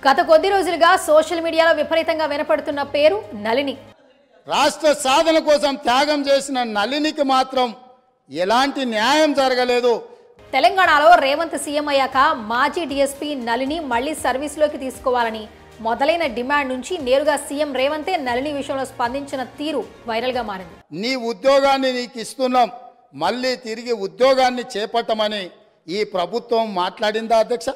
గత కొద్ది రోజులుగా సోషల్ మీడియాలో విపరీతంగా వినపడుతున్న పేరు నళిని. రాష్ట్ర సాధన కోసం త్యాగం చేసిన నళినికి మాత్రం ఎలాంటి న్యాయం జరగలేదు. తెలంగాణలో రేవంత్ సీఎం అయ్యాక మాజీ డీఎస్పీ నళిని మళ్లీ సర్వీస్లోకి తీసుకోవాలని మొదలైన డిమాండ్ నుంచి నేరుగా సీఎం రేవంతే నళిని విషయంలో స్పందించిన తీరు వైరల్గా మారింది. నీ ఉద్యోగాన్ని నీకు ఇస్తున్నాం, మళ్ళీ తిరిగి ఉద్యోగాన్ని చేపట్టమని ఈ ప్రభుత్వం మాట్లాడిందా అధ్యక్ష?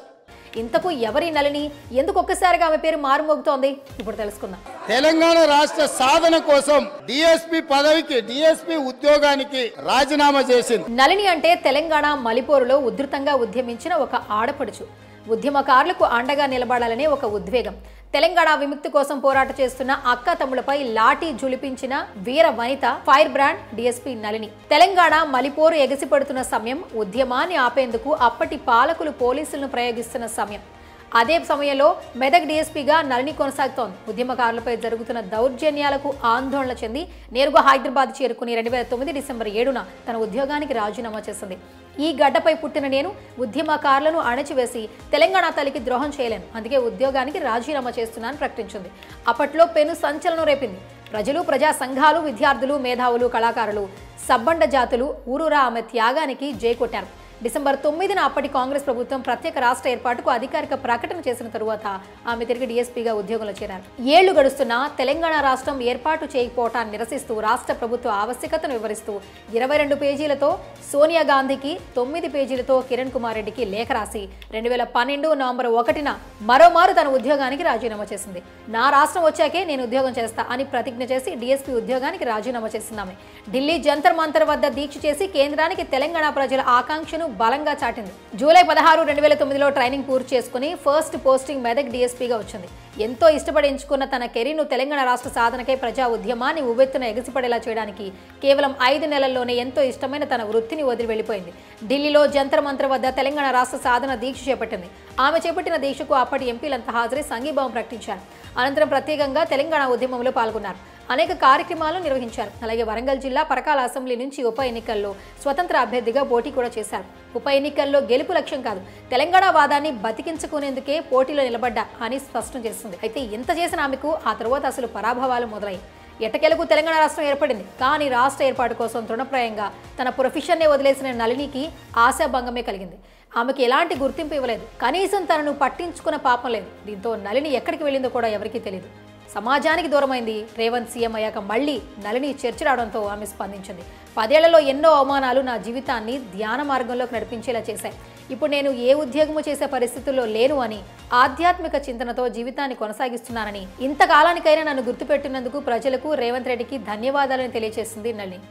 ఇంతకు ఎవరి నళిని, ఎందుకు ఒక్కసారిగా ఆమె పేరు మారుమోగుతోంది? ఇప్పుడు తెలుసుకుందాం. తెలంగాణ రాష్ట్ర సాధన కోసం డిఎస్పీ పదవికి, డిఎస్పీ ఉద్యోగానికి రాజీనామా చేసింది. నళిని అంటే తెలంగాణ మలిపోరులో ఉధృతంగా ఉద్యమించిన ఒక ఆడపడుచు. ఉద్యమకారులకు అండగా నిలబడాలనే ఒక ఉద్వేగం. తెలంగాణ విముక్తి కోసం పోరాట చేస్తున్న అక్క తమ్ములపై లాఠీ జులిపించిన వీర వనిత fire brand DSP Nalini. Telangana మలిపోరు ఎగసిపడుతున్న సమయం, ఉద్యమాన్ని ఆపేందుకు అప్పటి పాలకులు పోలీసులను ప్రయోగిస్తున్న సమయం. అదే సమయంలో మెదక్ డీఎస్పీగా నళిని కొనసాగుతోంది. ఉద్యమకారులపై జరుగుతున్న దౌర్జన్యాలకు ఆందోళన చెంది నేరుగా హైదరాబాద్ చేరుకుని 2009 డిసెంబర్ 7న తన ఉద్యోగానికి రాజీనామా చేసింది. ఈ గడ్డపై పుట్టిన నేను ఉద్యమకారులను అణచివేసి తెలంగాణ తల్లికి ద్రోహం చేయలేను, అందుకే ఉద్యోగానికి రాజీనామా చేస్తున్నానని ప్రకటించింది. అప్పట్లో పెను సంచలనం రేపింది. ప్రజలు, ప్రజా సంఘాలు, విద్యార్థులు, మేధావులు, కళాకారులు, సబ్బండ జాతులు ఊరూరా ఆమె త్యాగానికి జై కొట్టారు. డిసెంబర్ 9న అప్పటి కాంగ్రెస్ ప్రభుత్వం ప్రత్యేక రాష్ట్ర ఏర్పాటుకు అధికారిక ప్రకటన చేసిన తరువాత ఆమె తిరిగి డీఎస్పీగా ఉద్యోగంలో చేరారు. ఏళ్లు గడుస్తున్నా తెలంగాణ రాష్ట్రం ఏర్పాటు చేయకపోవటాన్ని నిరసిస్తూ రాష్ట్ర ప్రభుత్వ ఆవశ్యకతను వివరిస్తూ 22 పేజీలతో సోనియా గాంధీకి, 9 పేజీలతో కిరణ్ కుమార్ రెడ్డికి లేఖ రాసి 2012 నవంబర్ 1న మరోమారు తన ఉద్యోగానికి రాజీనామా చేసింది. నా రాష్ట్రం వచ్చాకే నేను ఉద్యోగం చేస్తా అని ప్రతిజ్ఞ చేసి డీఎస్పీ ఉద్యోగానికి రాజీనామా చేసిందామె. ఢిల్లీ జంతర్ మంతర్ వద్ద దీక్ష చేసి కేంద్రానికి తెలంగాణ ప్రజల ఆకాంక్షను బలంగా చాటింది. జూలై 16, 2009లో ట్రైనింగ్ పూర్తి చేసుకుని ఫస్ట్ పోస్టింగ్ మెదక్ డీఎస్పీగా వచ్చింది. ఎంతో ఇష్టపడి ఎంచుకున్న తన కెరీర్ను తెలంగాణ రాష్ట్ర సాధనకై, ప్రజా ఉద్యమాన్ని ఉవ్వెత్తున ఎగసిపడేలా చేయడానికి కేవలం 5 నెలల్లోనే ఎంతో ఇష్టమైన తన వృత్తిని వదిలి వెళ్లిపోయింది. ఢిల్లీలో జంతర్ మంతర్ వద్ద తెలంగాణ రాష్ట్ర సాధన దీక్ష చేపట్టింది. ఆమె చేపట్టిన దీక్షకు అప్పటి ఎంపీలంతా హాజరై సంఘీభావం ప్రకటించారు. అనంతరం ప్రత్యేకంగా తెలంగాణ ఉద్యమంలో పాల్గొన్నారు. అనేక కార్యక్రమాలను నిర్వహించారు. అలాగే వరంగల్ జిల్లా పరకాల అసెంబ్లీ నుంచి ఉప ఎన్నికల్లో స్వతంత్ర అభ్యర్థిగా పోటీ కూడా చేశారు. ఉప ఎన్నికల్లో గెలుపు లక్ష్యం కాదు, తెలంగాణ వాదాన్ని బతికించుకునేందుకే పోటీలో నిలబడ్డా అని స్పష్టం చేస్తుంది. అయితే ఇంత చేసిన ఆమెకు ఆ తర్వాత అసలు పరాభవాలు మొదలయ్యాయి. ఎట్టకేలకు తెలంగాణ రాష్ట్రం ఏర్పడింది. కానీ రాష్ట్ర ఏర్పాటు కోసం తృణప్రాయంగా తన ప్రొఫెషన్నే వదిలేసిన నళినికి ఆశాభంగమే కలిగింది. ఆమెకు ఎలాంటి గుర్తింపు ఇవ్వలేదు, కనీసం తనను పట్టించుకున్న పాపం లేదు. దీంతో నళిని ఎక్కడికి వెళ్ళిందో కూడా ఎవరికీ తెలియదు. సమాజానికి దూరమైంది. రేవంత్ సీఎం అయ్యాక మళ్లీ నళిని చర్చ రావడంతో ఆమె స్పందించింది. 10 ఏళ్లలో ఎన్నో అవమానాలు నా జీవితాన్ని ధ్యాన మార్గంలోకి నడిపించేలా చేశాయి. ఇప్పుడు నేను ఏ ఉద్యోగము చేసే పరిస్థితుల్లో లేను అని ఆధ్యాత్మిక చింతనతో జీవితాన్ని కొనసాగిస్తున్నానని, ఇంతకాలానికైనా నన్ను గుర్తుపెట్టినందుకు ప్రజలకు, రేవంత్ రెడ్డికి ధన్యవాదాలను తెలియజేసింది నళిని.